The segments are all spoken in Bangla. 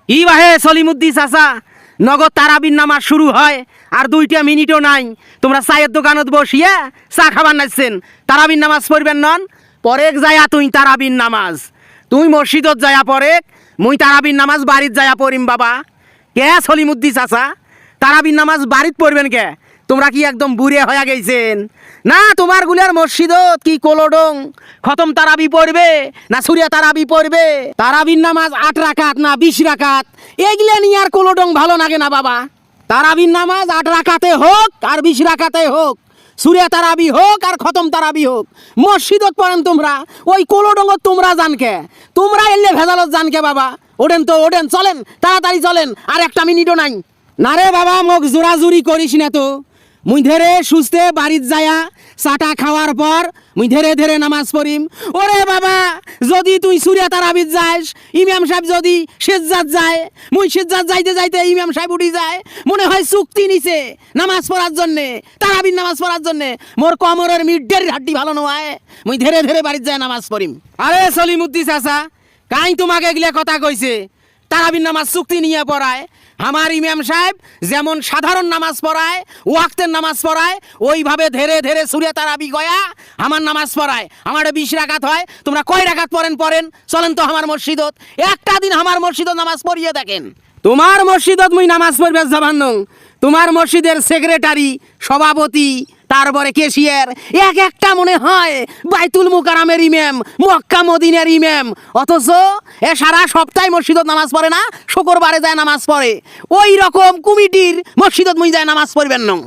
ই বাহে সলিমুদ্দি চাচা, নগদ তারাবির নামাজ শুরু হয় আর 2টা মিনিটও নাই, তোমরা চায়ের দোকানত বসিয়া চা খাবার নাচছেন। তারাবির নামাজ পড়বেন নন, পরেক যায়া তুই তারাবির নামাজ, তুই মসজিদত যায়া পরেক, মুই তারাবির নামাজ বাড়িত যায়া পড়িম বাবা। কে সলিমুদ্দি চাচা, তারাবির নামাজ বাড়িত পড়বেন কে? তোমরা কি একদম বুড়ে হয়ে গেছেন না? তোমার গুলার মসজিদত কি কোলোডং খতম তারাবি পড়বে না সুরিয়া তারাবি পড়বে? তারাবির নামাজ 8 রাকাত না 20 রাকাত, এগুলা নিয়ে আর কোলোডং ভালো লাগে না বাবা। তারাবির নামাজ 8 রাকাতে হোক আর 20 রাকাতে হোক, সুরিয়া তারাবি হোক আর খতম তারাবি হোক, মসজিদত পড়েন তোমরা। ওই কোলোডঙ্গত তোমরা জানকে, তোমরা এলে ভেজালত জানকে বাবা। ওডেন তো ওডেন, চলেন তাড়াতাড়ি চলেন, আর 1টা মিনিটও নাই। না রে বাবা, মোক জোরাজুরি করিস না তো। মুই ধেরে সুস্থে বাড়িত যায়া চাটা খাওয়ার পর মুই ধেরে ধেরে নামাজ পড়িম। ওরে বাবা, যদি তুই সুরিয়া তারাবিত যাস, ইমাম সাহেব যদি সিজ্জাত যায়, মুই সিজ্জাত যাইতে যাইতে ইমাম সাহেব উঠি যায়, মনে হয় চুক্তি নিছে নামাজ পড়ার জন্যে, তারাবির নামাজ পড়ার জন্যে। মোর কমরের মিড্ডের হাড্ডি ভালো নয়, মুই ধেরে ধেরে বাড়িত যায় নামাজ পড়িম। আরে সলিমুদ্দি চাচা, কাই তোমাকে এগুলা কথা কইছে? তারাবির নামাজ চুক্তি নিয়ে পড়ায়। আমার ইমাম সাহেব যেমন সাধারণ নামাজ পড়ায়, ওয়াক্তের নামাজ পড়ায়, ওইভাবে ধীরে ধীরে সুরে তারাবি গয়া আমার নামাজ পড়ায়। আমার 20 রাকাত হয়, তোমরা কয় রাকাত পড়েন? চলেন তো আমার মসজিদত, একটা দিন আমার মসজিদত নামাজ পড়িয়ে দেখেন। তোমার মসজিদত মুই নামাজ পড়বে যাবান নং, তোমার মসজিদের সেক্রেটারি, সভাপতি, তারপরে কেশিয়ার, এক একটা মনে হয় বাইতুল মুকাররমের ইমাম, মক্কা মদিনার ইমাম, অথচ এ সারা সপ্তাহে মসজিদত নামাজ পড়ে না, শুক্রবারে যায় নামাজ পড়ে। ওই রকম কমিটির মসজিদত মুই যায় নামাজ পড়বেন নং।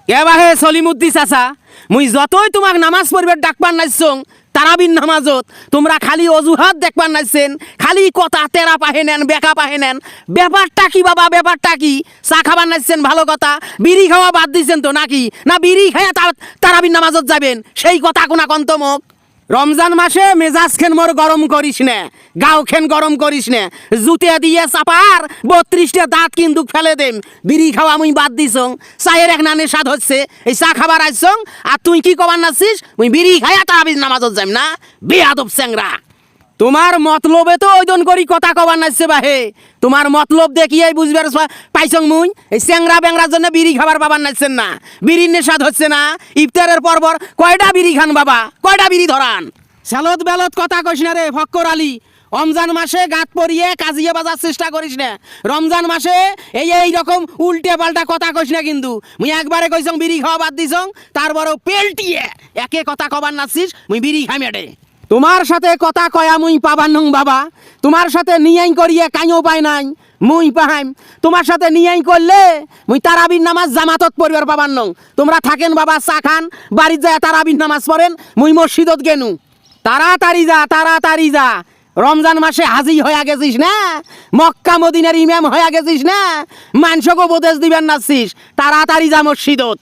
কে বাহে সলিমুদ্দি চাচা, মুই যতই তোমাক নামাজ পড়বে ডাকবার নাইছং, তারাবির নামাজত তোমরা খালি অজুহাত দেখবার নাইছেন, খালি কথা তেরা পাহে নেন, বেকা পাহে নেন। ব্যাপারটা কি বাবা, ব্যাপারটা কি? চা খাবার নাইছেন ভালো কথা, বিড়ি খাওয়া বাদ দিছেন তো নাকি? না বিড়ি খাইয়া তারাবির নামাজত যাবেন, সেই কথা কোনা কন্তমক? রমজান মাসে মেজাজ খেন মোর গরম করিস না, গাও খেন গরম করিস না, জুতে দিয়ে চাপার 32টা দাঁত কিন্তু ফেলে দেম। বিড়ি খাওয়া মুই বাদ দিছং, চায়ের এক নানে স্বাদ হচ্ছে, এই চা খাবার আসছং, আর তুই কি কবার নাচ্ছিস? মুই বিড়ি খাইয়া তারাবির নামাজত যাইম না, বেয়াদব চ্যাংরা। তোমার মতলবে তো ওইদন করি কথা কবার নাচছে বাহে, তোমার মতলব দেখিয়াই বুঝবার পাইছং মুই। এই চ্যাংরা ব্যাংরার জন্য বিড়ি খাবার বাবার নাচছেন না, বিড়ির নেশাদ হচ্ছে না। ইফতারের পরপর কয়টা বিড়ি খান বাবা, কয়টা বিড়ি ধরান? সালত বেলত কথা কইস না রে ফক্কর আলী। রমজান মাসে গাত পরিয়ে কাজিয়ে বাজার চেষ্টা করিস না। রমজান মাসে এই রকম উল্টে পাল্টা কথা কইস না কিন্তু। মুই একবারে কইছং বিড়ি খাওয়া বাদ দিছং, তারপরেও পেলটিয়ে একে কথা কবার নাচছিস, মুই বিড়ি খাই মেটে। তোমার সাথে কথা কয়া মুই পাবার নং বাবা, তোমার সাথে নিয়াই করিয়ে কাইও পায় নাই, মুই পাহাইম। তোমার সাথে নিয়াই করলে মুই তারাবির নামাজ জামাতত পড়বার পাবার নং। তোমরা থাকেন বাবা, চা খান, বাড়ির যায় তারাবির নামাজ পড়েন, মুই মসজিদত গেনু। তাড়াতাড়ি যা, তাড়াতাড়ি যা। রমজান মাসে হাজি হয়ে গেছিস না, মক্কা মদিনার ইমাম হয়ে গেছিস না, মানসকে উপদেশ দিবেন নাছিস, তাড়াতাড়ি যা মসজিদত।